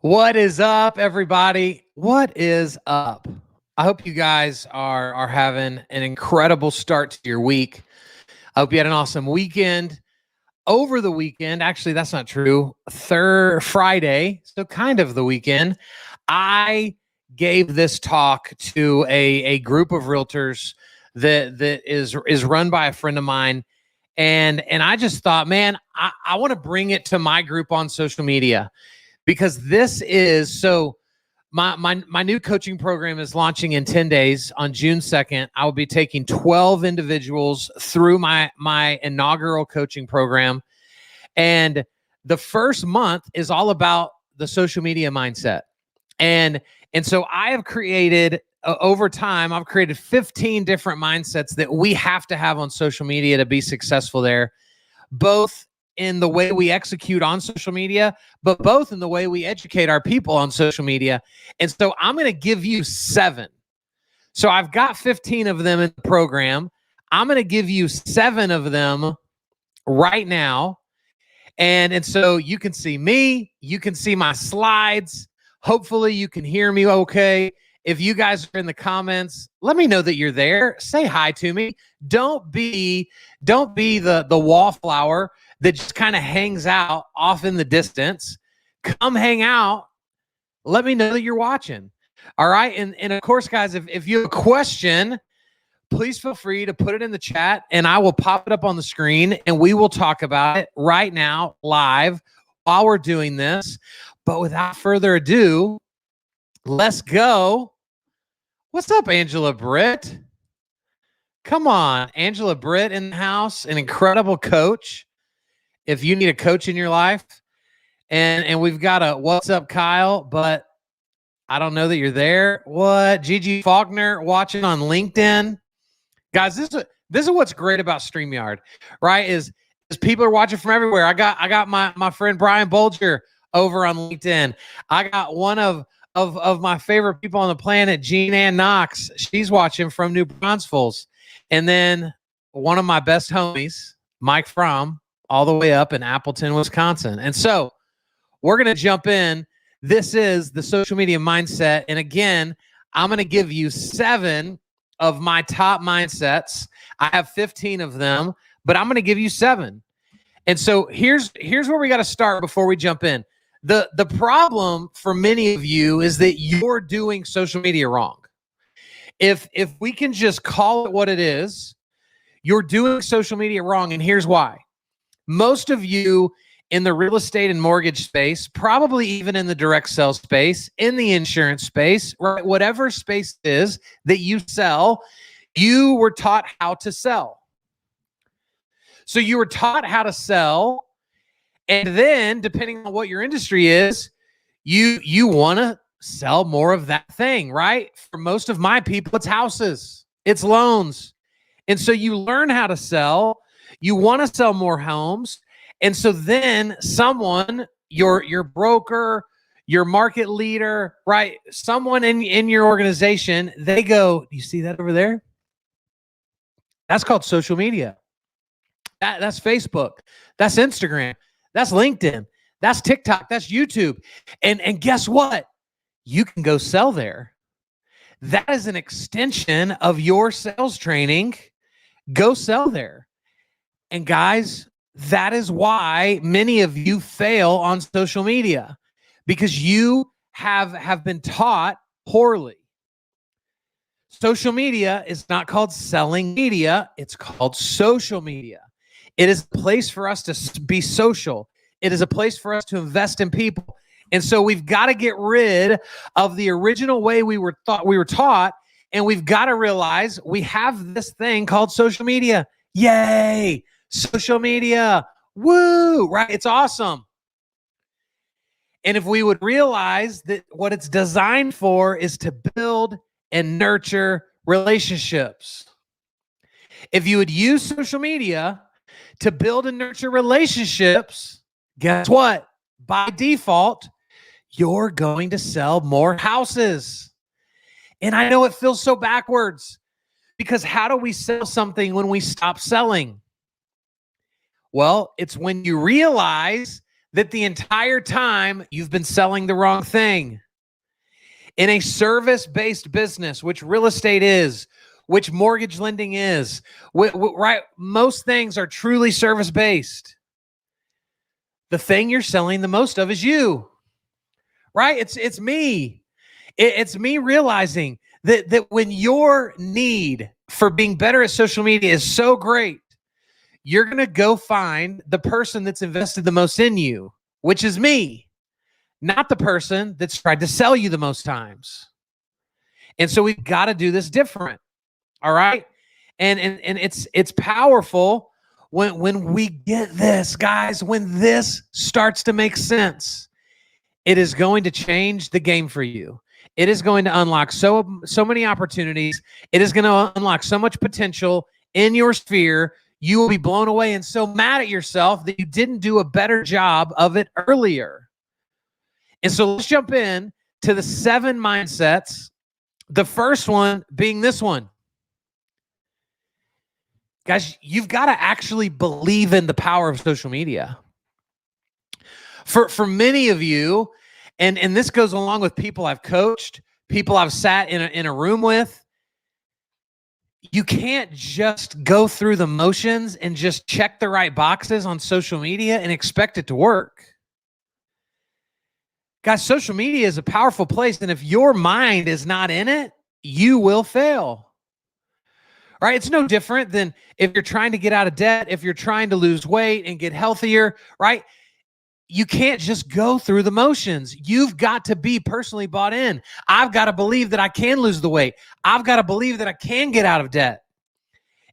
What is up, everybody? What is up? I hope you guys are having an incredible start to your week. I hope you had an awesome weekend. Over the weekend, actually, that's not true. Friday, so kind of the weekend, I gave this talk to a group of realtors that is run by a friend of mine. And I just thought, man, I want to bring it to my group on social media because this is so my new coaching program is launching in 10 days on June 2nd. I will be taking 12 individuals through my inaugural coaching program. And the first month is all about the social media mindset. And so I have created over time, I've created 15 different mindsets that we have to have on social media to be successful there, both in the way we execute on social media, but both in the way we educate our people on social media. And so I'm going to give you 7. So I've got 15 of them in the program. I'm going to give you 7 of them right now. And so you can see me, you can see my slides. Hopefully you can hear me okay. If you guys are in the comments, let me know that you're there. Say hi to me. Don't be the wallflower that just kind of hangs out off in the distance. Come hang out. Let me know that you're watching. All right. And of course, guys, if you have a question, please feel free to put it in the chat and I will pop it up on the screen and we will talk about it right now live while we're doing this. But without further ado, let's go. What's up, Angela Britt? Come on, Angela Britt in the house, an incredible coach. If you need a coach in your life, and we've got a what's up, Kyle, but I don't know that you're there. What? Gigi Faulkner watching on LinkedIn. Guys, this is what's great about StreamYard, right? Is people are watching from everywhere. I got my friend Brian Bolger over on LinkedIn. I got one of my favorite people on the planet, Jean Ann Knox. She's watching from New Braunfels. And then one of my best homies, Mike Fromm, all the way up in Appleton, Wisconsin. And so we're going to jump in. This is the social media mindset. And again, I'm going to give you 7 of my top mindsets. I have 15 of them, but I'm going to give you 7. And so here's where we got to start before we jump in. The problem for many of you is that you're doing social media wrong. If we can just call it what it is, you're doing social media wrong. And here's why. Most of you in the real estate and mortgage space, probably even in the direct sales space, in the insurance space, right? Whatever space it is that you sell, you were taught how to sell. So you were taught how to sell. And then depending on what your industry is, you want to sell more of that thing, right? For most of my people, it's houses, it's loans. And so you learn how to sell, you want to sell more homes. And so then someone, your broker, your market leader, right? Someone in your organization, they go, you see that over there? That's called social media. That's Facebook. That's Instagram. That's LinkedIn. That's TikTok. That's YouTube. And guess what? You can go sell there. That is an extension of your sales training. Go sell there. And guys, that is why many of you fail on social media, because you have been taught poorly. Social media is not called selling media. It's called social media. It is a place for us to be social. It is a place for us to invest in people. And so we've got to get rid of the original way we were taught, and we've got to realize we have this thing called social media. Yay! Social media. Woo! Right? It's awesome. And if we would realize that what it's designed for is to build and nurture relationships. If you would use social media to build and nurture relationships, guess what? By default, you're going to sell more houses. And I know it feels so backwards, because how do we sell something when we stop selling? Well, it's when you realize that the entire time you've been selling the wrong thing. In a service-based business, which real estate is, which mortgage lending is, right? Most things are truly service-based. The thing you're selling the most of is you, right? It's me. It's me realizing that when your need for being better at social media is so great, you're going to go find the person that's invested the most in you, which is me, not the person that's tried to sell you the most times. And so we've got to do this different. All right. And it's powerful when we get this, guys, when this starts to make sense. It is going to change the game for you. It is going to unlock so many opportunities. It is going to unlock so much potential in your sphere. You will be blown away and so mad at yourself that you didn't do a better job of it earlier. And so let's jump in to the 7 mindsets. The first one being this one. Guys, you've got to actually believe in the power of social media. For many of you, and this goes along with people I've coached, people I've sat in a room with, you can't just go through the motions and just check the right boxes on social media and expect it to work. Guys, social media is a powerful place, and if your mind is not in it, you will fail. Right? It's no different than if you're trying to get out of debt, if you're trying to lose weight and get healthier, right? You can't just go through the motions. You've got to be personally bought in. I've got to believe that I can lose the weight. I've got to believe that I can get out of debt.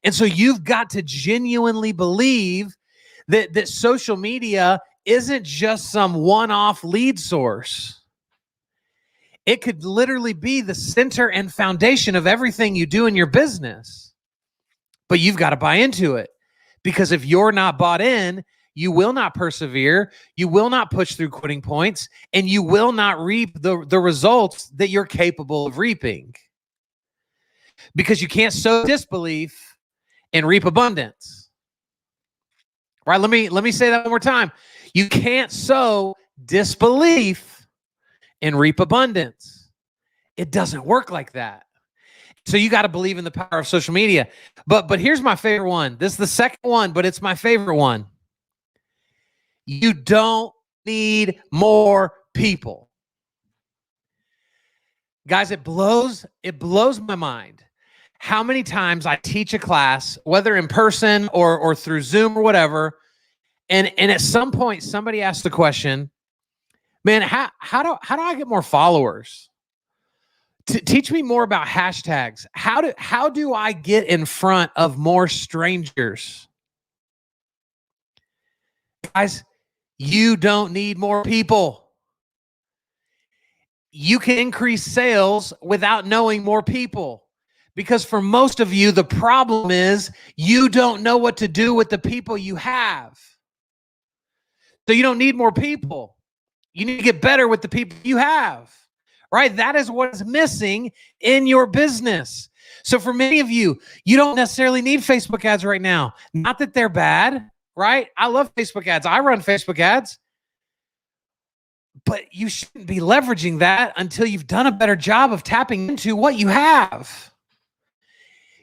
And so you've got to genuinely believe that social media isn't just some one-off lead source. It could literally be the center and foundation of everything you do in your business. But you've got to buy into it, because if you're not bought in, you will not persevere, you will not push through quitting points, and you will not reap the results that you're capable of reaping. Because you can't sow disbelief and reap abundance. Right? Let me say that one more time. You can't sow disbelief and reap abundance. It doesn't work like that. So you got to believe in the power of social media. But here's my favorite one. This is the second one, but it's my favorite one. You don't need more people. Guys, it blows my mind how many times I teach a class, whether in person or through Zoom or whatever, and at some point somebody asks the question, man, how do I get more followers? Teach me more about hashtags. How do I get in front of more strangers? Guys, you don't need more people. You can increase sales without knowing more people. Because for most of you, the problem is you don't know what to do with the people you have. So you don't need more people. You need to get better with the people you have. Right? That is what is missing in your business. So for many of you, you don't necessarily need Facebook ads right now. Not that they're bad, right? I love Facebook ads. I run Facebook ads. But you shouldn't be leveraging that until you've done a better job of tapping into what you have.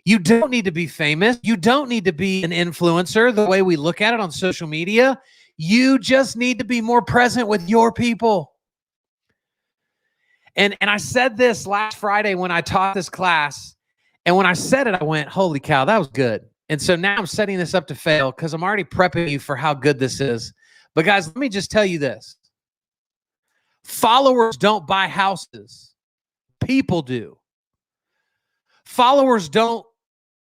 You don't need to be famous. You don't need to be an influencer the way we look at it on social media. You just need to be more present with your people. And I said this last Friday when I taught this class. And when I said it, I went, holy cow, that was good. And so now I'm setting this up to fail because I'm already prepping you for how good this is. But guys, let me just tell you this. Followers don't buy houses. People do. Followers don't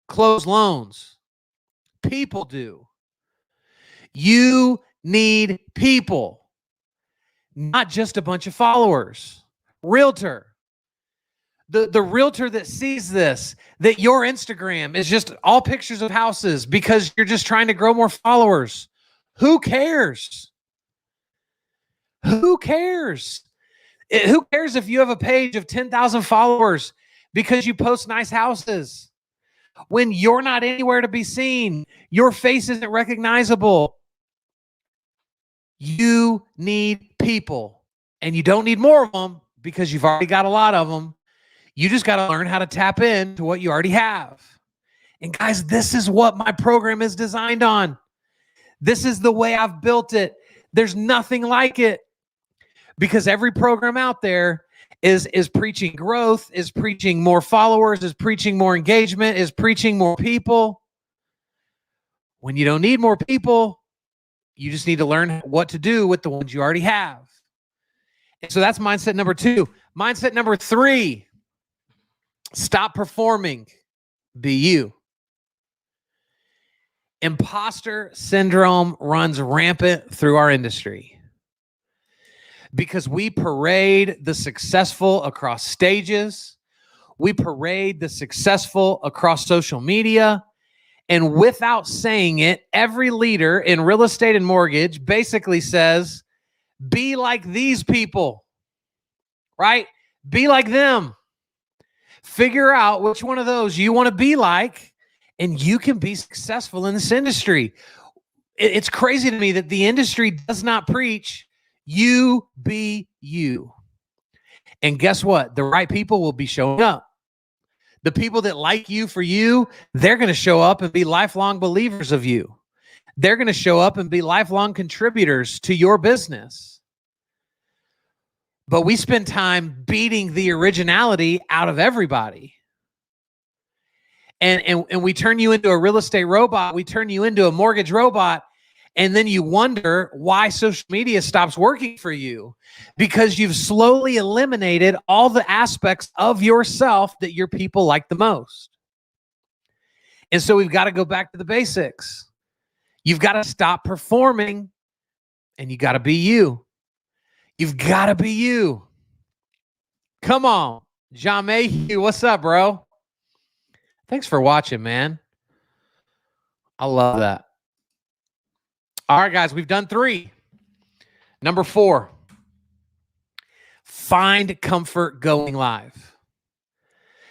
close loans. People do. You need people, not just a bunch of followers. Realtor. The realtor that sees this, that your Instagram is just all pictures of houses because you're just trying to grow more followers. Who cares? Who cares? Who cares if you have a page of 10,000 followers because you post nice houses? When you're not anywhere to be seen, your face isn't recognizable. You need people, and you don't need more of them because you've already got a lot of them. You just got to learn how to tap into what you already have. And guys, this is what my program is designed on. This is the way I've built it. There's nothing like it, because every program out there is preaching growth, is preaching more followers, is preaching more engagement, is preaching more people. When you don't need more people, you just need to learn what to do with the ones you already have. And so that's mindset number 2. Mindset number 3, stop performing, be you. Imposter syndrome runs rampant through our industry because we parade the successful across stages. We parade the successful across social media. And without saying it, every leader in real estate and mortgage basically says, be like these people, right? Be like them. Figure out which one of those you want to be like, and you can be successful in this industry. It's crazy to me that the industry does not preach, you be you. And guess what? The right people will be showing up. The people that like you for you, they're going to show up and be lifelong believers of you. They're going to show up and be lifelong contributors to your business. But we spend time beating the originality out of everybody. And we turn you into a real estate robot. We turn you into a mortgage robot. And then you wonder why social media stops working for you, because you've slowly eliminated all the aspects of yourself that your people like the most. And so we've got to go back to the basics. You've got to stop performing, and you got to be you. You've got to be you. Come on. John Mayhew, what's up, bro? Thanks for watching, man. I love that. All right, guys, we've done 3. Number 4, find comfort going live.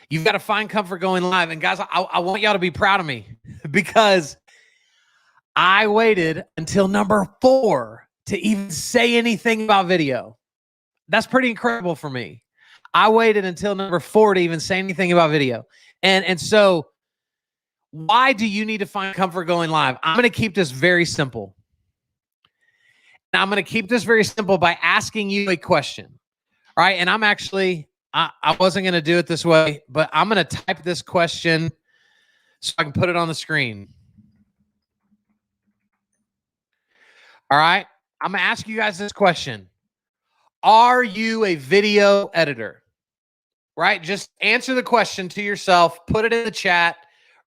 You've got to find comfort going live. And guys, I want y'all to be proud of me, because I waited until number 4 to even say anything about video. That's pretty incredible for me. I waited until number 4 to even say anything about video. And so why do you need to find comfort going live? I'm going to keep this very simple. Now, I'm going to keep this very simple by asking you a question. All right. And I'm actually, I wasn't going to do it this way, but I'm going to type this question so I can put it on the screen. All right. I'm going to ask you guys this question. Are you a video editor? Right? Just answer the question to yourself. Put it in the chat.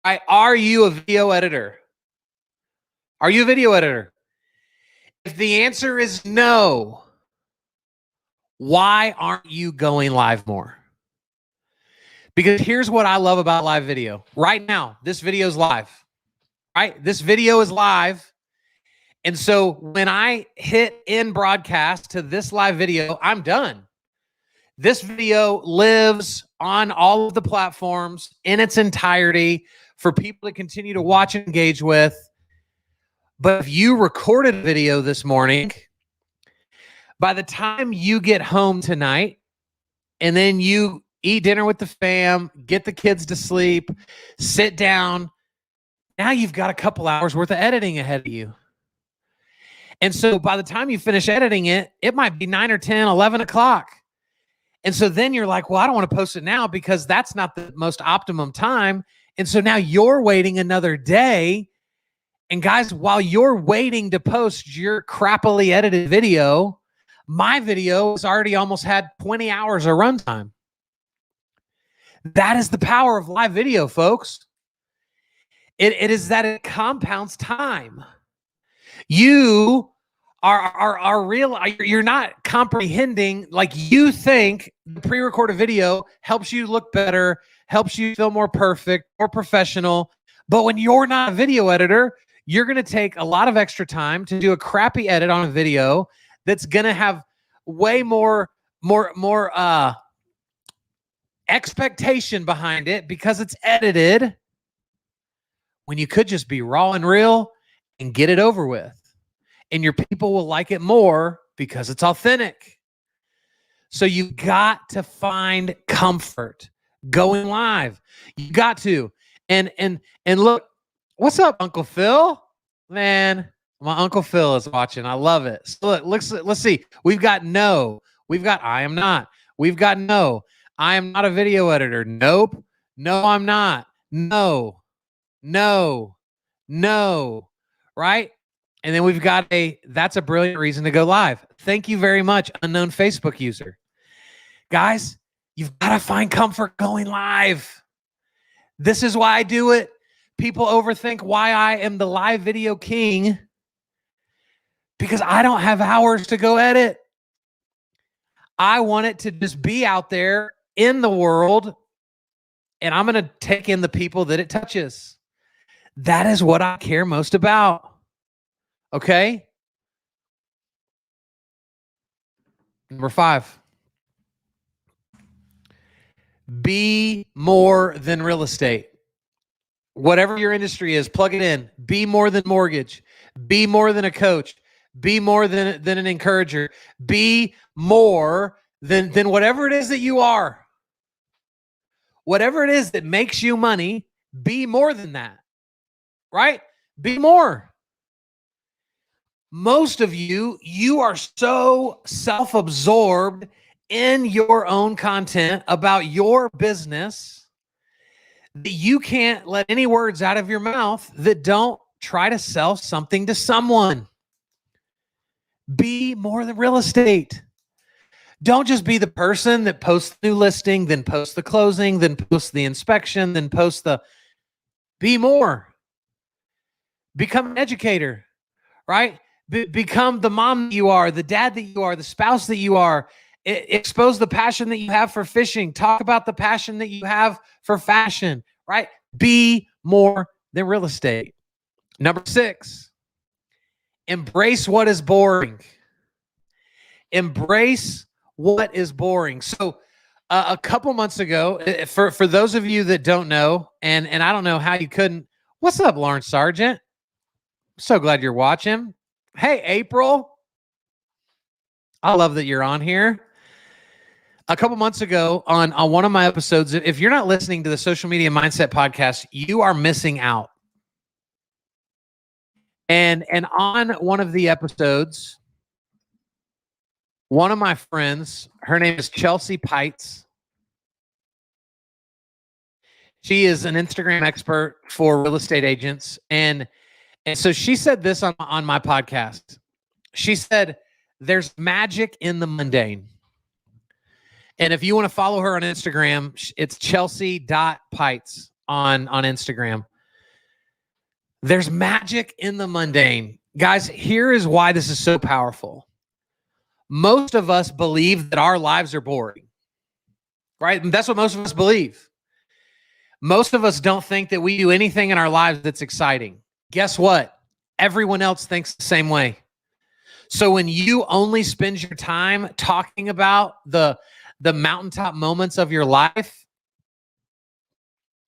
Right? Are you a video editor? Are you a video editor? If the answer is no, why aren't you going live more? Because here's what I love about live video. Right now, this video is live. Right? This video is live. And so when I hit end broadcast to this live video, I'm done. This video lives on all of the platforms in its entirety for people to continue to watch and engage with. But if you recorded a video this morning, by the time you get home tonight and then you eat dinner with the fam, get the kids to sleep, sit down, now you've got a couple hours worth of editing ahead of you. And so by the time you finish editing it, it might be 9 or 10, 11 o'clock. And so then you're like, well, I don't want to post it now because that's not the most optimum time. And so now you're waiting another day. And guys, while you're waiting to post your crappily edited video, my video has already almost had 20 hours of runtime. That is the power of live video, folks. It is that it compounds time. You are real. You're not comprehending, like, you think the pre-recorded video helps you look better, helps you feel more perfect, more professional. But when you're not a video editor, you're going to take a lot of extra time to do a crappy edit on a video that's going to have way more expectation behind it because it's edited, when you could just be raw and real and get it over with. and your people will like it more because it's authentic. So you've got to find comfort going live. You got to. And look, what's up, Uncle Phil? Man, my Uncle Phil is watching. I love it. So look, let's see. We've got no. We've got I am not. We've got no. I am not a video editor. Nope. No, I'm not. No. No. No. Right? And then we've got that's a brilliant reason to go live. Thank you very much, unknown Facebook user. Guys, you've got to find comfort going live. This is why I do it. People overthink why I am the live video king because I don't have hours to go edit. I want it to just be out there in the world, and I'm going to take in the people that it touches. That is what I care most about. Okay? Number 5. Be more than real estate. Whatever your industry is, plug it in. Be more than mortgage. Be more than a coach. Be more than an encourager. Be more than whatever it is that you are. Whatever it is that makes you money, be more than that. Right? Be more. Most of you are so self-absorbed in your own content about your business that you can't let any words out of your mouth that don't try to sell something to someone. Be more than real estate. Don't just be the person that posts the new listing, then posts the closing, then posts the inspection, then posts the... Be more. Become an educator, right? Become the mom that you are, the dad that you are, the spouse that you are. Expose the passion that you have for fishing. Talk about the passion that you have for fashion, right? Be more than real estate. Number 6, embrace what is boring. Embrace what is boring. So a couple months ago, for those of you that don't know, and I don't know how you couldn't, what's up, Lawrence Sargent? So glad you're watching. Hey, April. I love that you're on here. A couple months ago on one of my episodes, if you're not listening to the Social Media Mindset podcast, you are missing out. And on one of the episodes, one of my friends, her name is Chelsea Pites. She is an Instagram expert for real estate agents. And so she said this on my podcast. She said, there's magic in the mundane. And if you want to follow her on Instagram, it's chelsea.pites on Instagram. There's magic in the mundane. Guys, here is why this is so powerful. Most of us believe that our lives are boring, right? And that's what most of us believe. Most of us don't think that we do anything in our lives that's exciting. Guess what? Everyone else thinks the same way. So when you only spend your time talking about the mountaintop moments of your life,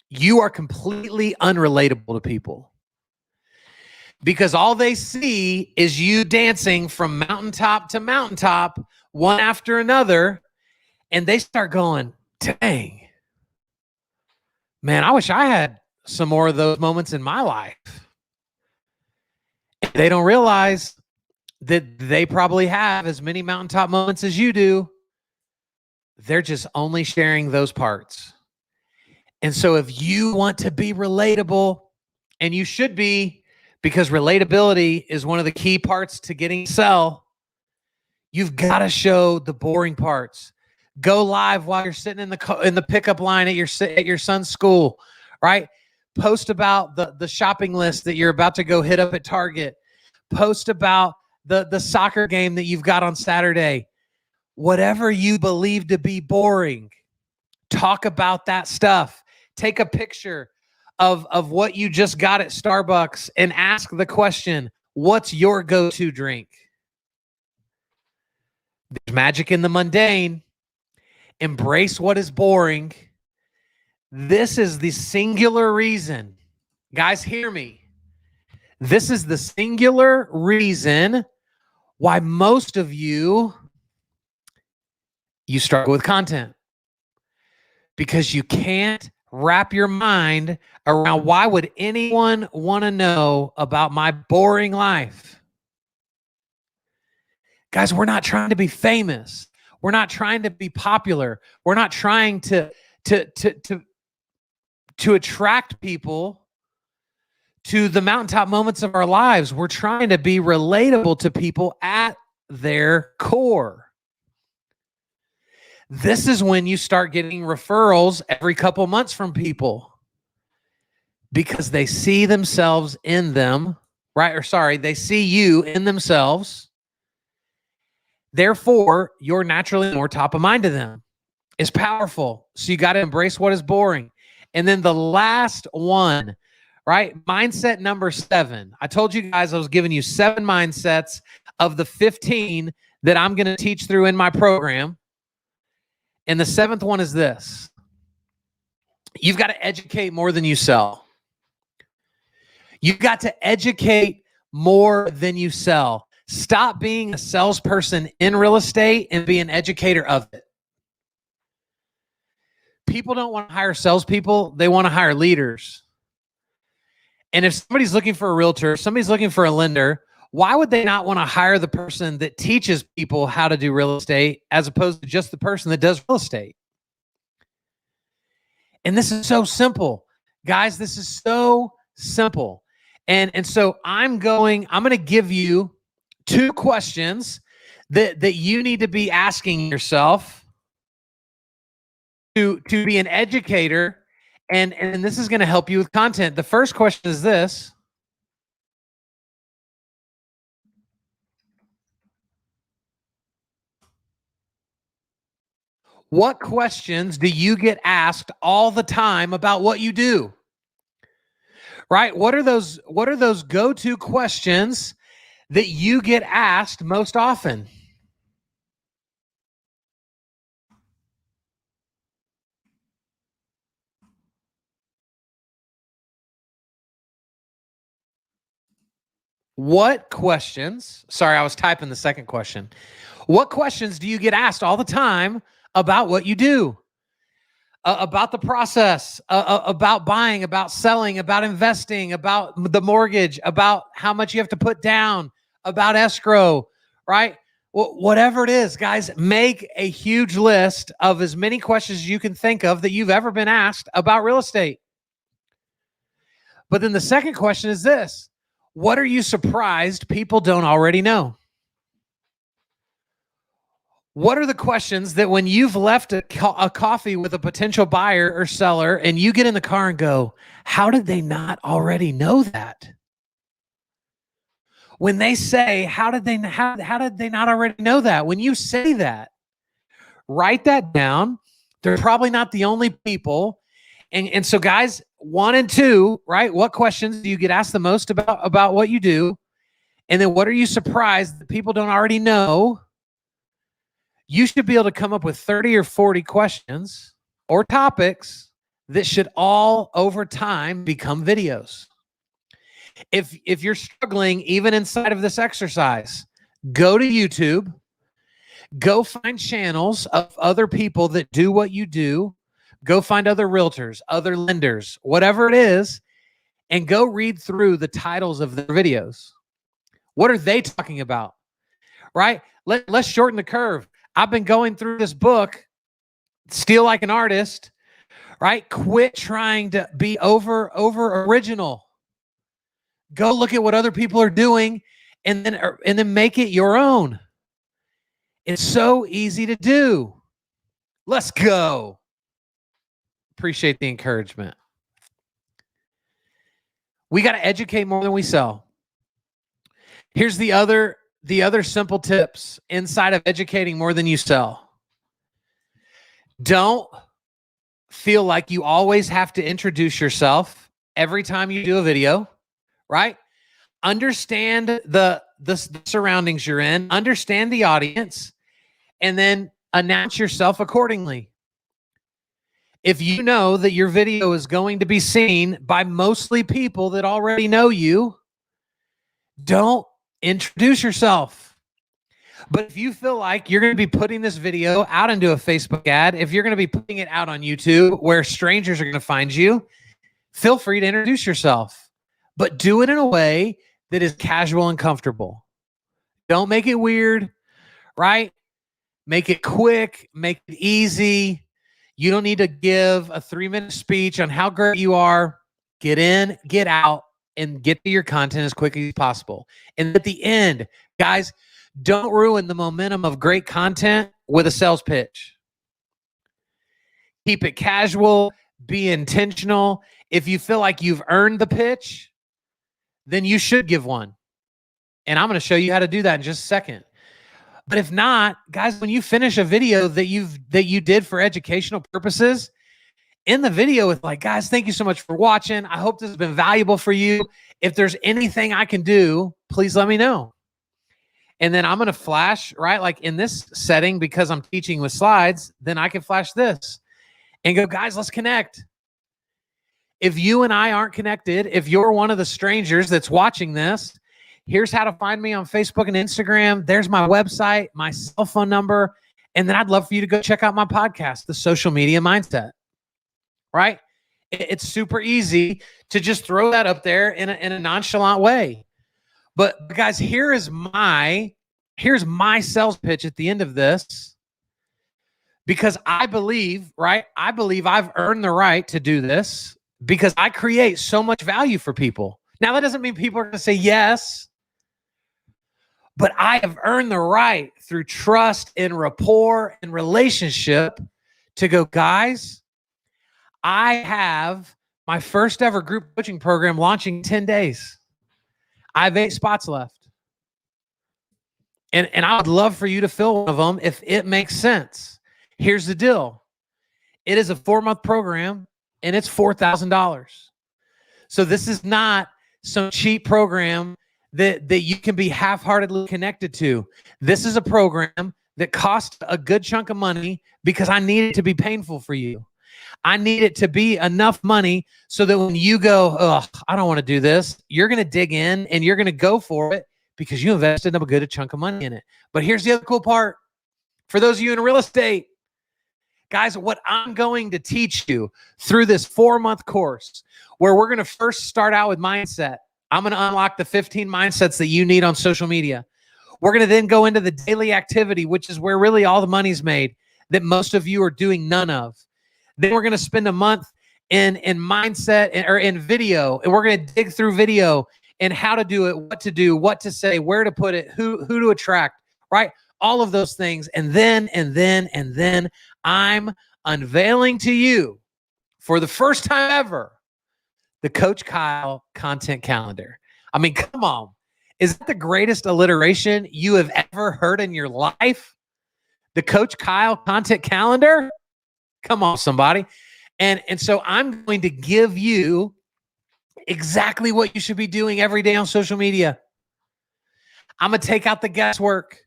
you are completely unrelatable to people. Because all they see is you dancing from mountaintop to mountaintop, one after another, and they start going, dang, man, I wish I had some more of those moments in my life. And they don't realize that they probably have as many mountaintop moments as you do. They're just only sharing those parts. And so if you want to be relatable, and you should be, because relatability is one of the key parts to getting sell, you've got to show the boring parts. Go live while you're sitting in the pickup line at your son's school, right? Post about the shopping list that you're about to go hit up at Target. Post about the soccer game that you've got on Saturday. Whatever you believe to be boring, talk about that stuff. Take a picture of what you just got at Starbucks and ask the question, what's your go-to drink? There's magic in the mundane. Embrace what is boring. This is the singular reason, guys, hear me, This is the singular reason why most of you struggle with content, because you can't wrap your mind around why would anyone want to know about my boring life. Guys, we're not trying to be famous. We're not trying to be popular. We're not trying to attract people to the mountaintop moments of our lives. We're trying to be relatable to people at their core. This is when you start getting referrals every couple months from people, because they see themselves in them, right? Or sorry, they see you in themselves. Therefore, you're naturally more top of mind to them. It's powerful. So you got to embrace what is boring. And then the last one, right? Mindset number 7. I told you guys I was giving you 7 mindsets of the 15 that I'm going to teach through in my program. And the 7th one is this. You've got to educate more than you sell. You've got to educate more than you sell. Stop being a salesperson in real estate and be an educator of it. People don't want to hire salespeople. They want to hire leaders. And if somebody's looking for a realtor, somebody's looking for a lender, why would they not want to hire the person that teaches people how to do real estate as opposed to just the person that does real estate? And this is so simple. Guys, this is so simple. And so I'm going to give you 2 questions that you need to be asking yourself to be an educator. And this is going to help you with content. The first question is this. What questions do you get asked all the time about what you do? Right? What are those go-to questions that you get asked most often? What questions? Sorry, I was typing the second question. What questions do you get asked all the time about what you do? About the process, about buying, about selling, about investing, about the mortgage, about how much you have to put down, about escrow, right? Whatever it is, guys, make a huge list of as many questions as you can think of that you've ever been asked about real estate. But then the second question is this. What are you surprised people don't already know? What are the questions that when you've left a coffee with a potential buyer or seller and you get in the car and go, how did they not already know that? When they say, how did they not already know that? When you say that, write that down. They're probably not the only people. And so guys, 1 and 2, right? What questions do you get asked the most about what you do? And then what are you surprised that people don't already know? You should be able to come up with 30 or 40 questions or topics that should all over time become videos. If you're struggling even inside of this exercise, go to YouTube, go find channels of other people that do what you do, go find other realtors, other lenders, whatever it is, and go read through the titles of their videos. What are they talking about? Right? Let's shorten the curve. I've been going through this book, Steal Like an Artist, right? Quit trying to be over original. Go look at what other people are doing and then make it your own. It's so easy to do. Let's go. Appreciate the encouragement. We got to educate more than we sell. Here's the other simple tips inside of educating more than you sell. Don't feel like you always have to introduce yourself every time you do a video, right? Understand the surroundings you're in, understand the audience, and then announce yourself accordingly. If you know that your video is going to be seen by mostly people that already know you, don't introduce yourself. But if you feel like you're going to be putting this video out into a Facebook ad, if you're going to be putting it out on YouTube where strangers are going to find you, feel free to introduce yourself, but do it in a way that is casual and comfortable. Don't make it weird, right? Make it quick, make it easy. You don't need to give a 3-minute speech on how great you are. Get in, get out, and get to your content as quickly as possible. And at the end, guys, don't ruin the momentum of great content with a sales pitch. Keep it casual, be intentional. If you feel like you've earned the pitch, then you should give one. And I'm going to show you how to do that in just a second. But if not, guys, when you finish a video that you did for educational purposes, in the video with like, guys, thank you so much for watching. I hope this has been valuable for you. If there's anything I can do, please let me know. And then I'm going to flash, right? Like in this setting, because I'm teaching with slides, then I can flash this and go, guys, let's connect. If you and I aren't connected, if you're one of the strangers that's watching this, here's how to find me on Facebook and Instagram. There's my website, my cell phone number. And then I'd love for you to go check out my podcast, The Social Media Mindset, right? It's super easy to just throw that up there in a nonchalant way. But guys, here's my sales pitch at the end of this, because I believe, right? I believe I've earned the right to do this because I create so much value for people. Now, that doesn't mean people are going to say yes, but I have earned the right through trust and rapport and relationship to go, guys, I have my first ever group coaching program launching in 10 days. I have 8 spots left. And I would love for you to fill one of them if it makes sense. Here's the deal. It is a 4-month program and it's $4,000. So this is not some cheap program that you can be half-heartedly connected to. This is a program that costs a good chunk of money because I need it to be painful for you. I need it to be enough money so that when you go, oh, I don't want to do this, you're going to dig in and you're going to go for it because you invested a good chunk of money in it. But here's the other cool part. For those of you in real estate, guys, what I'm going to teach you through this 4-month course, where we're going to first start out with mindset. I'm going to unlock the 15 mindsets that you need on social media. We're going to then go into the daily activity, which is where really all the money's made, that most of you are doing none of. Then we're going to spend a month in mindset or in video, and we're going to dig through video and how to do it, what to do, what to say, where to put it, who to attract, right? All of those things. And then I'm unveiling to you for the first time ever, the Coach Kyle content calendar. I mean, come on. Is that the greatest alliteration you have ever heard in your life? The Coach Kyle content calendar? Come on, somebody. And so I'm going to give you exactly what you should be doing every day on social media. I'm going to take out the guesswork,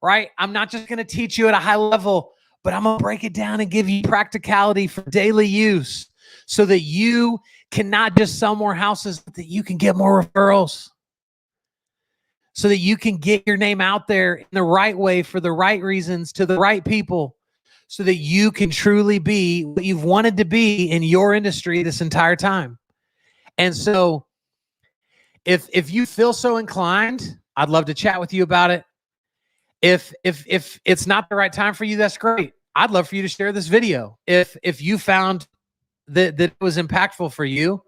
right? I'm not just going to teach you at a high level, but I'm going to break it down and give you practicality for daily use so that you can not just sell more houses, but that you can get more referrals, so that you can get your name out there in the right way for the right reasons to the right people, so that you can truly be what you've wanted to be in your industry this entire time. And so if you feel so inclined, I'd love to chat with you about it. If it's not the right time for you, that's great. I'd love for you to share this video. If you found that it was impactful for you,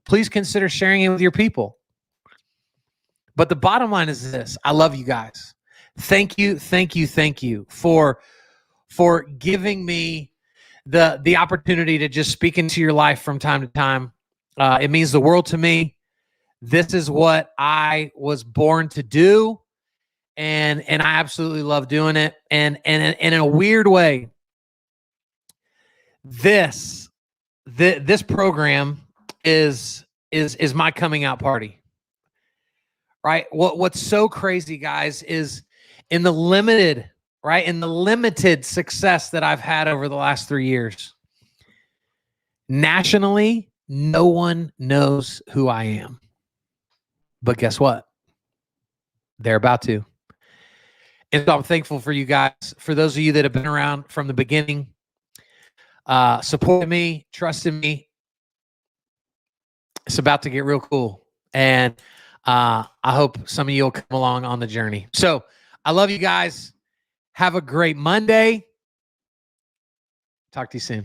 please consider sharing it with your people. But the bottom line is this. I love you guys. Thank you for giving me the opportunity to just speak into your life from time to time. It means the world to me. This is what I was born to do, and I absolutely love doing it. And in a weird way, this program is my coming out party. Right? What's so crazy, guys, is in the limited success that I've had over the last 3 years, nationally, no one knows who I am. But guess what? They're about to. And so I'm thankful for you guys. For those of you that have been around from the beginning, supporting me, trusting me, it's about to get real cool. And I hope some of you will come along on the journey. So I love you guys. Have a great Monday. Talk to you soon.